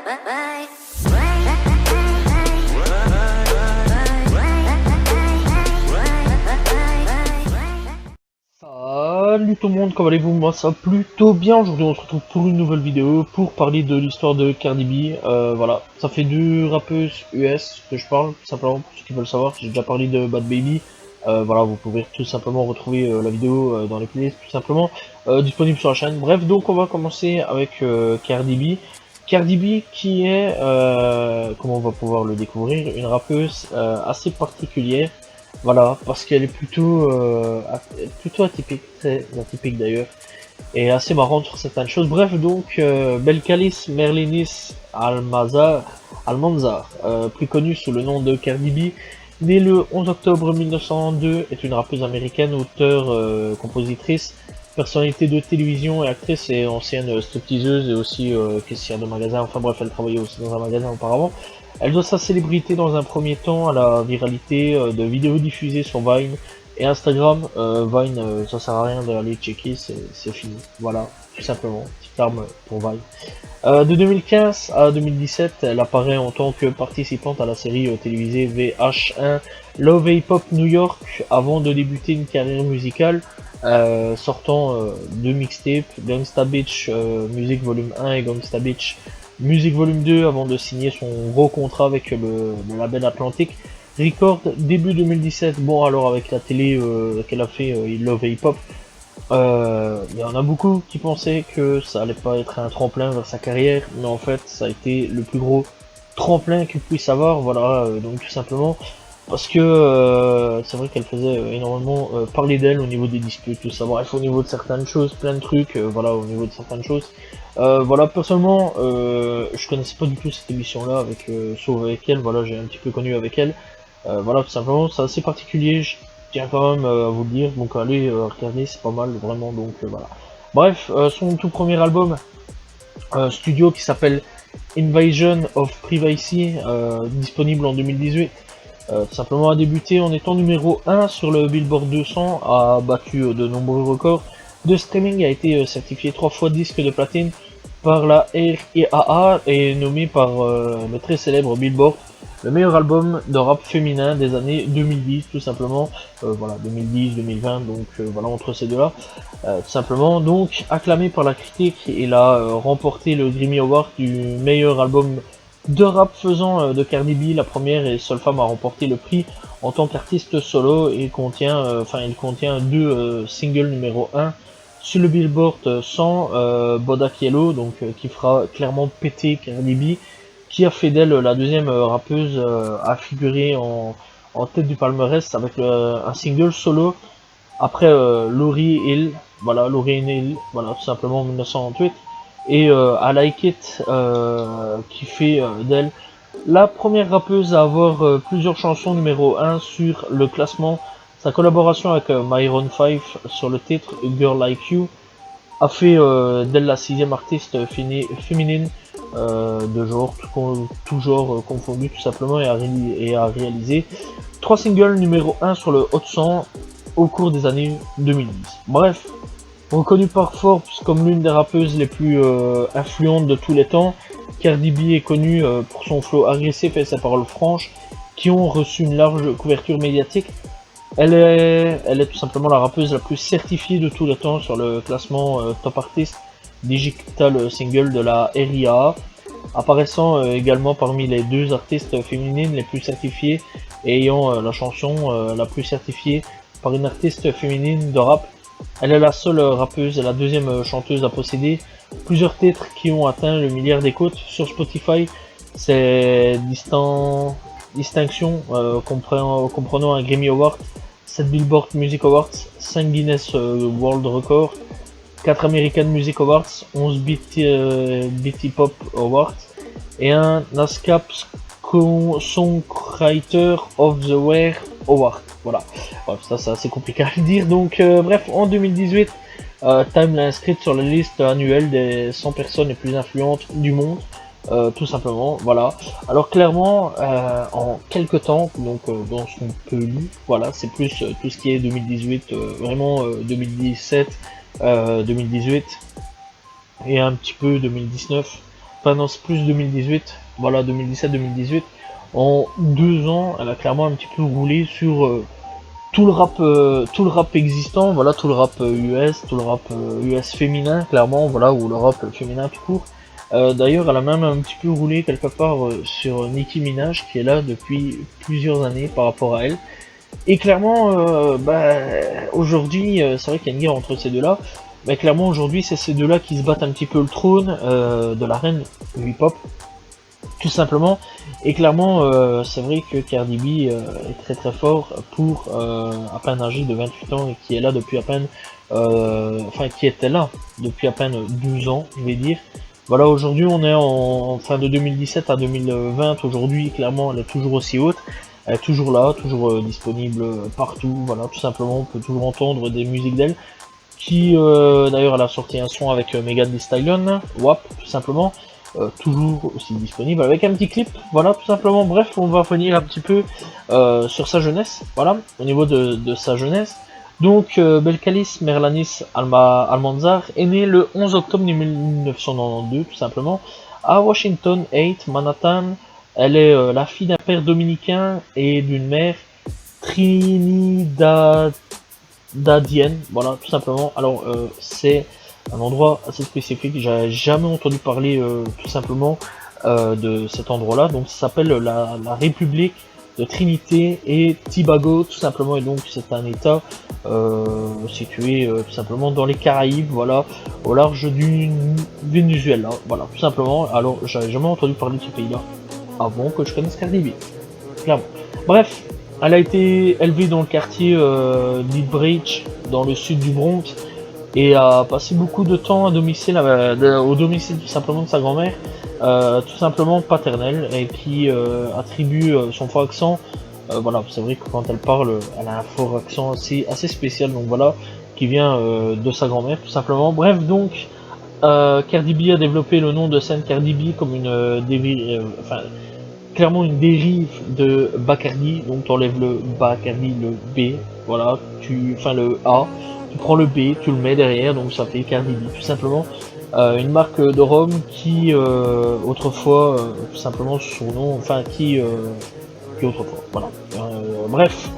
Salut tout le monde, comment allez-vous? Moi ça va plutôt bien. Aujourd'hui on se retrouve pour une nouvelle vidéo pour parler de l'histoire de Cardi B. Voilà, ça fait deux rappeuses US que je parle, tout simplement pour ceux qui veulent savoir. J'ai déjà parlé de Bad Baby. Voilà, vous pouvez tout simplement retrouver la vidéo dans les playlists, tout simplement disponible sur la chaîne. Bref, donc on va commencer avec Cardi B. Cardi B qui est, comment on va pouvoir le découvrir, une rappeuse assez particulière. Voilà, parce qu'elle est plutôt atypique, très atypique d'ailleurs, et assez marrante sur certaines choses. Bref, donc, Belcalis Merlinis Almanzar, plus connue sous le nom de Cardi B, née le 11 octobre 1902, est une rappeuse américaine, auteure, compositrice, personnalité de télévision et actrice et ancienne stripteaseuse et aussi caissière de magasin. Enfin bref, elle travaillait aussi dans un magasin auparavant. Elle doit sa célébrité dans un premier temps à la viralité de vidéos diffusées sur Vine et Instagram. Vine, ça sert à rien d'aller checker, c'est fini. Voilà, tout simplement. Petite arme pour Vine. De 2015 à 2017, elle apparaît en tant que participante à la série télévisée VH1 Love Hip Hop New York avant de débuter une carrière musicale, sortant deux mixtapes, Gangsta Bitch Music Volume 1 et Gangsta Bitch Music Volume 2 avant de signer son gros contrat avec le label Atlantic Record début 2017. Bon, alors avec la télé qu'elle a fait Love Hip Hop, il y en a beaucoup qui pensaient que ça allait pas être un tremplin vers sa carrière, mais en fait ça a été le plus gros tremplin qu'il puisse avoir. Voilà, donc tout simplement parce que c'est vrai qu'elle faisait énormément parler d'elle au niveau des disputes, tout ça. Bref, au niveau de certaines choses, plein de trucs, voilà, au niveau de certaines choses. Voilà, personnellement, je connaissais pas du tout cette émission-là avec sauf avec elle. Voilà, j'ai un petit peu connu avec elle. Voilà, tout simplement, c'est assez particulier. Je tiens quand même à vous le dire. Donc allez regarder, c'est pas mal, vraiment. Donc voilà. Bref, son tout premier album studio qui s'appelle Invasion of Privacy, disponible en 2018. Tout simplement a débuté en étant numéro 1 sur le Billboard 200, a battu de nombreux records de streaming, a été certifié 3 fois disque de platine par la RIAA et nommé par le très célèbre Billboard le meilleur album de rap féminin des années 2010, tout simplement. Voilà, 2010-2020, donc voilà, entre ces deux-là. Tout simplement, donc acclamé par la critique, il a remporté le Grammy Award du meilleur album de rap, faisant de Cardi B la première et seule femme à remporter le prix en tant qu'artiste solo. Il contient deux singles numéro 1 sur le Billboard 100, Bodak Yellow, donc qui fera clairement péter Cardi B, qui a fait d'elle la deuxième rappeuse à figurer en tête du palmarès avec un single solo après Lauryn Hill, voilà, Lauryn Hill, voilà, tout simplement en 1968, et I Like It, qui fait d'elle la première rappeuse à avoir plusieurs chansons numéro 1 sur le classement. Sa collaboration avec Myron 5 sur le titre Girl Like You a fait d'elle la sixième artiste féminine de genre, tout genre confondu tout simplement, et a réalisé 3 singles numéro 1 sur le Hot 100 au cours des années 2010. Bref, reconnue par Forbes comme l'une des rappeuses les plus influentes de tous les temps, Cardi B est connue pour son flow agressif et ses paroles franches qui ont reçu une large couverture médiatique. Elle est tout simplement la rappeuse la plus certifiée de tous les temps sur le classement Top Artist Digital Single de la RIAA, apparaissant également parmi les deux artistes féminines les plus certifiées et ayant la chanson la plus certifiée par une artiste féminine de rap. Elle est la seule rappeuse et la deuxième chanteuse à posséder plusieurs titres qui ont atteint le milliard d'écoutes sur Spotify. Ces distinctions comprenant un Grammy Award, 7 Billboard Music Awards, 5 Guinness World Records, 4 American Music Awards, 11 BT Pop Awards et un ASCAP Songwriter of the Year Award. Voilà, bref, ça c'est assez compliqué à le dire. Donc bref, en 2018, Time l'a inscrite sur la liste annuelle des 100 personnes les plus influentes du monde. Tout simplement, voilà. Alors clairement, en quelques temps, donc dans son pays, voilà, c'est plus tout ce qui est 2018, vraiment 2017, 2018 et un petit peu 2019. pendant plus 2018, voilà 2017-2018, en 2 ans, elle a clairement un petit peu roulé sur tout le rap existant, voilà, tout le rap US, tout le rap US féminin, clairement, voilà, ou le rap féminin tout court. D'ailleurs, elle a même un petit peu roulé quelque part sur Nicki Minaj, qui est là depuis plusieurs années par rapport à elle. Et clairement, aujourd'hui, c'est vrai qu'il y a une guerre entre ces deux-là, mais clairement, aujourd'hui, c'est ces deux-là qui se battent un petit peu le trône de la reine du hip-hop, tout simplement. Et clairement, c'est vrai que Cardi B est très très fort pour à peine âgé de 28 ans et qui est là depuis à peine, enfin qui était là depuis à peine 12 ans, je vais dire. Voilà, aujourd'hui on est en fin de 2017 à 2020. Aujourd'hui, clairement, elle est toujours aussi haute. Elle est toujours là, toujours disponible partout. Voilà, tout simplement, on peut toujours entendre des musiques d'elle. Qui d'ailleurs elle a sorti un son avec Megan Thee Stallion, WAP, tout simplement. Toujours aussi disponible avec un petit clip, voilà, tout simplement. Bref, on va revenir un petit peu sur sa jeunesse, voilà, au niveau de sa jeunesse. Donc, Belcalis Merlanis Almanzar est né le 11 octobre 1992, tout simplement, à Washington 8, Manhattan. Elle est la fille d'un père dominicain et d'une mère trinidadienne, voilà, tout simplement. Alors, c'est un endroit assez spécifique, j'avais jamais entendu parler tout simplement de cet endroit-là. Donc ça s'appelle la République de Trinité et Tobago, tout simplement. Et donc c'est un état situé tout simplement dans les Caraïbes, voilà, au large du Venezuela, voilà, tout simplement. Alors j'avais jamais entendu parler de ce pays-là avant que je connaisse Cardi B, clairement. Bref, elle a été élevée dans le quartier d'Eastbridge, dans le sud du Bronx, et a passé beaucoup de temps à domicile, au domicile tout simplement de sa grand-mère, tout simplement paternelle, et qui attribue son fort accent. Voilà, c'est vrai que quand elle parle, elle a un fort accent assez spécial, donc voilà, qui vient de sa grand-mère tout simplement. Bref, donc Cardi B a développé le nom de scène Cardi B comme une enfin clairement une dérive de Bacardi, donc tu enlèves le Bacardi, le B, voilà, enfin le A, tu prends le B, tu le mets derrière, donc ça fait Cardi B, tout simplement. Une marque de rhum qui autrefois, tout simplement son nom, enfin qui autrefois, voilà. Bref,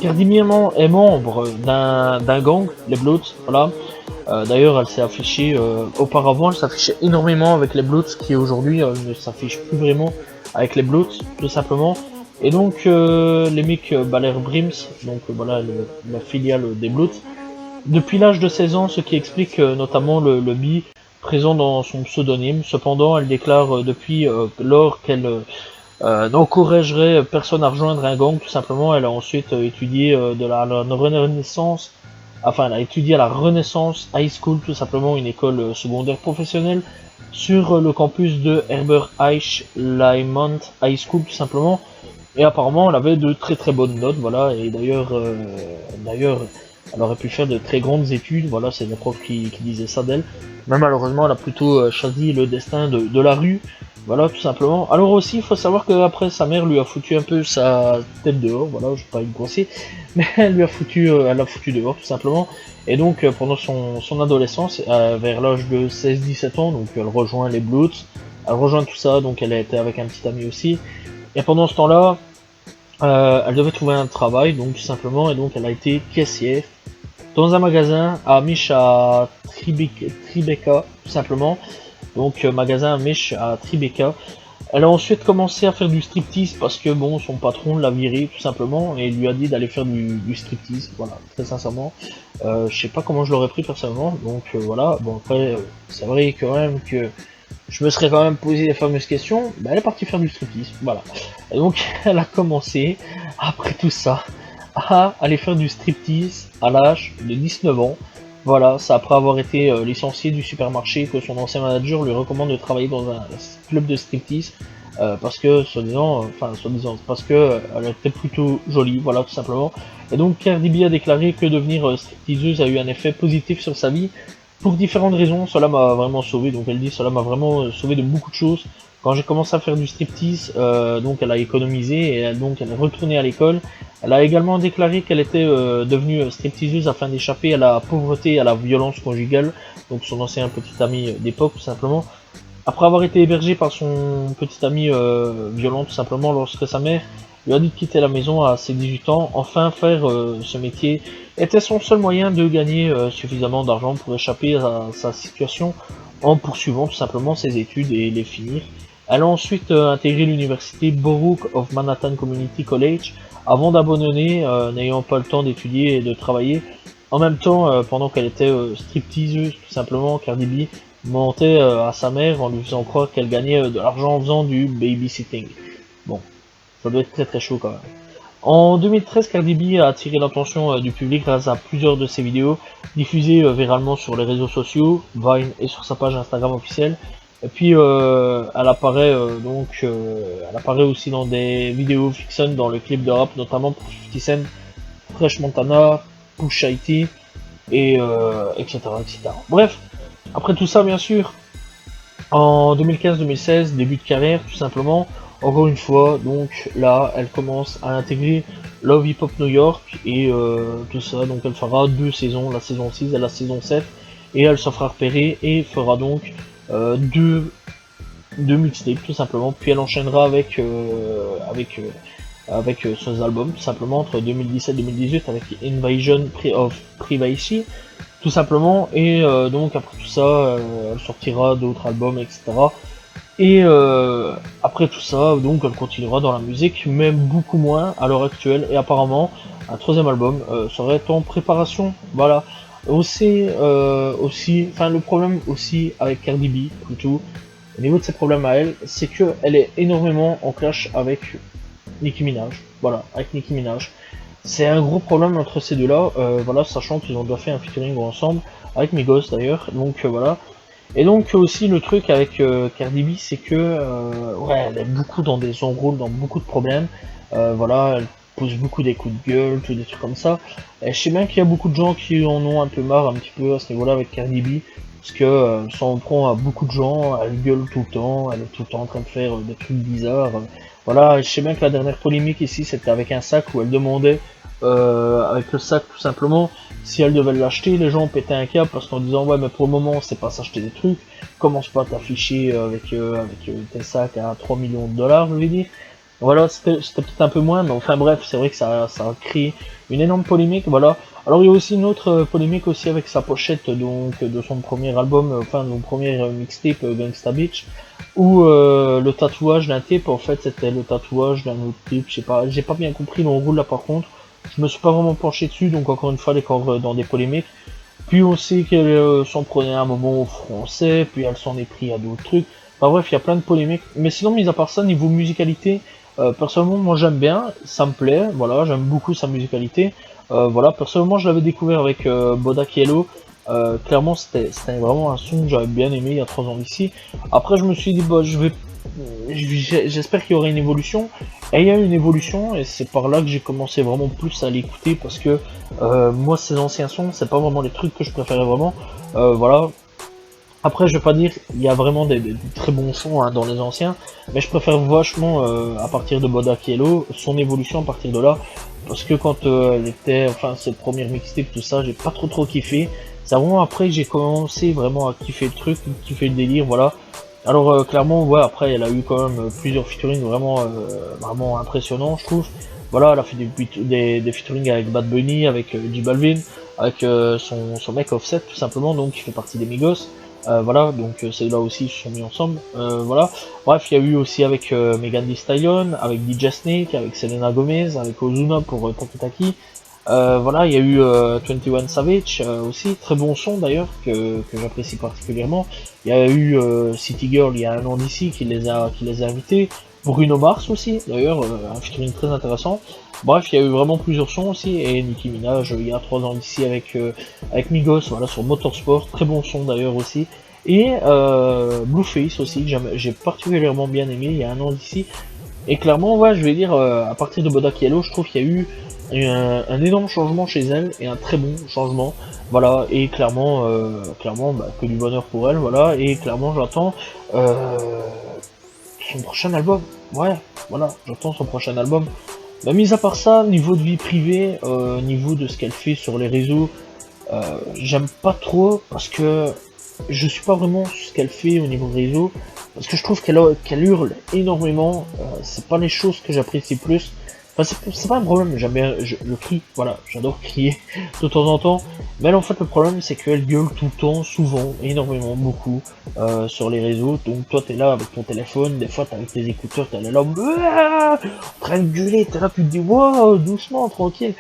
Cardi B est membre d'un gang, les Bloods, voilà. D'ailleurs, elle s'est affichée auparavant, elle s'affichait énormément avec les Bloods, qui aujourd'hui ne s'affiche plus vraiment avec les Bloods, tout simplement. Et donc, les mecs Baler Brims, donc voilà, la filiale des Bloods, depuis l'âge de 16 ans, ce qui explique notamment le bi présent dans son pseudonyme. Cependant, elle déclare depuis lors qu'elle n'encouragerait personne à rejoindre un gang, tout simplement. Elle a ensuite étudié de la Renaissance. Enfin, elle a étudié à la Renaissance High School, tout simplement, une école secondaire professionnelle, sur le campus de Herbert H. Lymont High School, tout simplement. Et apparemment, elle avait de très très bonnes notes, voilà. Et d'ailleurs, elle aurait pu faire de très grandes études, voilà. C'est des profs qui disaient ça d'elle. Mais malheureusement, elle a plutôt choisi le destin de la rue, voilà, tout simplement. Alors aussi, il faut savoir qu'après, sa mère lui a foutu un peu sa tête dehors, voilà, je vais pas y grossir, mais elle l'a foutu dehors, tout simplement. Et donc, pendant son adolescence, vers l'âge de 16-17 ans, donc elle rejoint les Bloods, elle rejoint tout ça, donc elle a été avec un petit ami aussi. Et pendant ce temps-là, elle devait trouver un travail, donc tout simplement, et donc elle a été caissière dans un magasin à Mich à Tribeca, tout simplement. Donc magasin à Mich à Tribeca. Elle a ensuite commencé à faire du striptease parce que bon, son patron l'a viré tout simplement et lui a dit d'aller faire du striptease. Voilà, très sincèrement. Je sais pas comment je l'aurais pris personnellement, donc voilà. Bon après, c'est vrai quand même que je me serais quand même posé les fameuses questions. Ben, elle est partie faire du striptease, voilà. Et donc elle a commencé, après tout ça, à aller faire du striptease à l'âge de 19 ans. Voilà, c'est après avoir été licencié du supermarché que son ancien manager lui recommande de travailler dans un club de striptease parce que, soi-disant, parce que elle était plutôt jolie, voilà, tout simplement. Et donc Cardi B a déclaré que devenir stripteaseuse a eu un effet positif sur sa vie pour différentes raisons. Cela m'a vraiment sauvé, donc elle dit cela m'a vraiment sauvé de beaucoup de choses. Quand j'ai commencé à faire du striptease, donc elle a économisé et donc elle est retournée à l'école. Elle a également déclaré qu'elle était devenue stripteaseuse afin d'échapper à la pauvreté et à la violence conjugale, donc son ancien petit ami d'époque tout simplement. Après avoir été hébergé par son petit ami violent tout simplement lorsque sa mère lui a dit de quitter la maison à ses 18 ans, enfin faire ce métier était son seul moyen de gagner suffisamment d'argent pour échapper à sa situation en poursuivant tout simplement ses études et les finir. Elle a ensuite intégré l'université Borough of Manhattan Community College avant d'abandonner, n'ayant pas le temps d'étudier et de travailler. En même temps, pendant qu'elle était stripteaseuse, tout simplement, Cardi B mentait à sa mère en lui faisant croire qu'elle gagnait de l'argent en faisant du babysitting. Bon, ça doit être très très chaud quand même. En 2013, Cardi B a attiré l'attention du public grâce à plusieurs de ses vidéos diffusées viralement sur les réseaux sociaux, Vine et sur sa page Instagram officielle. Et puis elle apparaît aussi dans des vidéos fiction dans le clip de rap, notamment pour 50 Cent, Fresh Montana, Pusha T et etc., etc. Bref, après tout ça, bien sûr, en 2015-2016, début de carrière, tout simplement. Encore une fois, donc là, elle commence à intégrer Love Hip Hop New York et tout ça. Donc elle fera 2 saisons, la saison 6 et la saison 7. Et elle se fera repérer et fera donc deux mixtapes tout simplement. Puis elle enchaînera avec ses albums tout simplement entre 2017-2018 avec Invasion of Privacy tout simplement. Et donc après tout ça, elle sortira d'autres albums, etc. Et après tout ça, donc elle continuera dans la musique, mais beaucoup moins à l'heure actuelle. Et apparemment, un troisième album serait en préparation. Voilà. Enfin le problème aussi avec Cardi B, plutôt, au niveau de ses problèmes à elle, c'est que elle est énormément en clash avec Nicki Minaj. Voilà, avec Nicki Minaj. C'est un gros problème entre ces deux-là, voilà, sachant qu'ils ont déjà fait un featuring ensemble, avec Migos d'ailleurs, donc voilà. Et donc aussi le truc avec Cardi B, c'est que ouais, elle est beaucoup dans des embrouilles, dans beaucoup de problèmes. Voilà, elle pose beaucoup des coups de gueule, tout des trucs comme ça. Et je sais bien qu'il y a beaucoup de gens qui en ont un peu marre un petit peu à ce niveau-là avec Cardi B, parce que s'en prend à beaucoup de gens, elle gueule tout le temps, elle est tout le temps en train de faire des trucs bizarres. Voilà, je sais bien que la dernière polémique ici, c'était avec un sac où elle demandait, avec le sac tout simplement, si elle devait l'acheter, les gens pétaient un câble parce qu'en disant ouais mais pour le moment c'est pas s'acheter des trucs, commence pas à t'afficher avec tes sacs à 3 millions de dollars, je veux dire. Voilà, c'était peut-être un peu moins, mais enfin bref, c'est vrai que ça a créé une énorme polémique, voilà. Alors il y a aussi une autre polémique aussi avec sa pochette donc de son premier album, enfin de son premier mixtape Gangsta Beach, où le tatouage d'un type en fait c'était le tatouage d'un autre type, je sais pas, j'ai pas bien compris l'enroule là par contre. Je me suis pas vraiment penché dessus, donc encore une fois, elle est encore dans des polémiques. Puis on sait qu'elle s'en prenait un moment au français, puis elle s'en est pris à d'autres trucs. Enfin bref, il y a plein de polémiques. Mais sinon, mis à part ça, niveau musicalité, personnellement, moi j'aime bien, ça me plaît, voilà, j'aime beaucoup sa musicalité. Voilà, personnellement, je l'avais découvert avec Bodak Yellow. Clairement, c'était vraiment un son que j'avais bien aimé il y a 3 ans d'ici. Après, je me suis dit, bah, j'espère qu'il y aura une évolution. Et il y a une évolution, et c'est par là que j'ai commencé vraiment plus à l'écouter, parce que moi, ces anciens sons, c'est pas vraiment les trucs que je préférais vraiment. Voilà. Après, je vais pas dire, il y a vraiment des très bons sons hein, dans les anciens, mais je préfère vachement, à partir de Bodak Yellow, son évolution à partir de là, parce que quand elle était, enfin, cette première mixtape, tout ça, j'ai pas trop kiffé. C'est vraiment après que j'ai commencé vraiment à kiffer le truc, kiffer le délire, voilà. Alors clairement, ouais, après, elle a eu quand même plusieurs featuring vraiment impressionnants, je trouve. Voilà, elle a fait des featuring avec Bad Bunny, avec J Balvin, avec son mec Offset, tout simplement, donc qui fait partie des Migos. Voilà, donc c'est là aussi ils se sont mis ensemble. Voilà. Bref, il y a eu aussi avec Megan Thee Stallion, avec DJ Snake, avec Selena Gomez, avec Ozuna pour Taki Taki. Voilà, il y a eu 21 Savage aussi, très bon son d'ailleurs, que j'apprécie particulièrement. Il y a eu City Girl il y a un an d'ici qui les a invités. Bruno Mars aussi, d'ailleurs, un featuring très intéressant. Bref, il y a eu vraiment plusieurs sons aussi, et Nicki Minaj il y a 3 ans d'ici avec Migos, voilà, sur Motorsport, très bon son d'ailleurs aussi. Et Blueface aussi, que j'ai particulièrement bien aimé il y a un an d'ici. Et clairement, ouais, je vais dire, à partir de Bodak Yellow, je trouve qu'il y a eu un énorme changement chez elle, et un très bon changement. Voilà, et clairement, bah, que du bonheur pour elle, voilà, et clairement, j'attends son prochain album. Ouais, voilà, j'attends son prochain album. Bah, mis à part ça, niveau de vie privée, niveau de ce qu'elle fait sur les réseaux, j'aime pas trop parce que je suis pas vraiment ce qu'elle fait au niveau réseau, parce que je trouve qu'elle hurle énormément, c'est pas les choses que j'apprécie plus. Enfin, c'est pas un problème, j'aime bien, je crie, voilà, j'adore crier de temps en temps, mais elle, en fait, le problème, c'est qu'elle gueule tout le temps, souvent, énormément, beaucoup, sur les réseaux. Donc toi, t'es là avec ton téléphone, des fois, t'as avec tes écouteurs, t'es là, en train de gueuler, t'es là, tu te dis, wow, doucement, tranquille.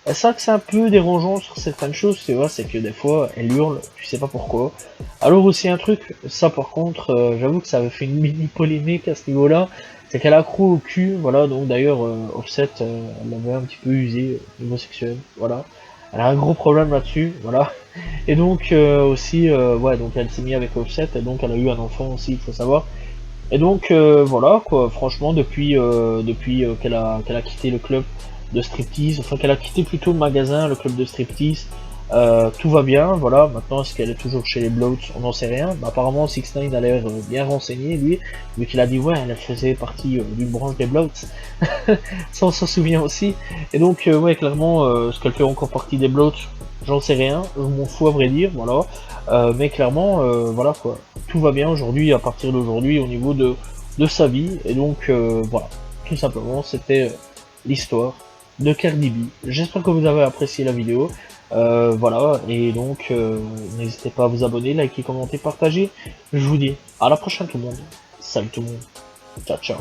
Et c'est vrai que c'est un peu dérangeant sur certaines choses, c'est vrai, c'est que des fois, elle hurle, tu sais pas pourquoi. Alors aussi un truc, ça par contre, j'avoue que ça avait fait une mini polémique à ce niveau-là, c'est qu'elle a accro au cul, voilà, donc d'ailleurs, Offset, elle l'avait un petit peu usé au niveau sexuel, voilà. Elle a un gros problème là-dessus, voilà. Et donc aussi, ouais, donc elle s'est mise avec Offset, et donc elle a eu un enfant aussi, il faut savoir. Et donc voilà quoi, franchement depuis qu'elle a quitté le club de striptease, enfin qu'elle a quitté plutôt le magasin, le club de striptease, tout va bien, voilà. Maintenant est-ce qu'elle est toujours chez les Bloods, on n'en sait rien. Mais apparemment 6ix9ine a l'air bien renseigné lui, vu qu'il a dit ouais elle faisait partie d'une branche des Bloods. Ça on s'en souvient aussi. Et donc ouais clairement ce qu'elle fait encore partie des Bloods, j'en sais rien, je m'en fous à vrai dire, voilà. Mais clairement voilà quoi, tout va bien aujourd'hui, à partir d'aujourd'hui, au niveau de sa vie, et donc voilà, tout simplement, c'était l'histoire de Cardi B. J'espère que vous avez apprécié la vidéo, voilà, et donc n'hésitez pas à vous abonner, liker, commenter, partager. Je vous dis à la prochaine tout le monde, salut tout le monde, ciao ciao.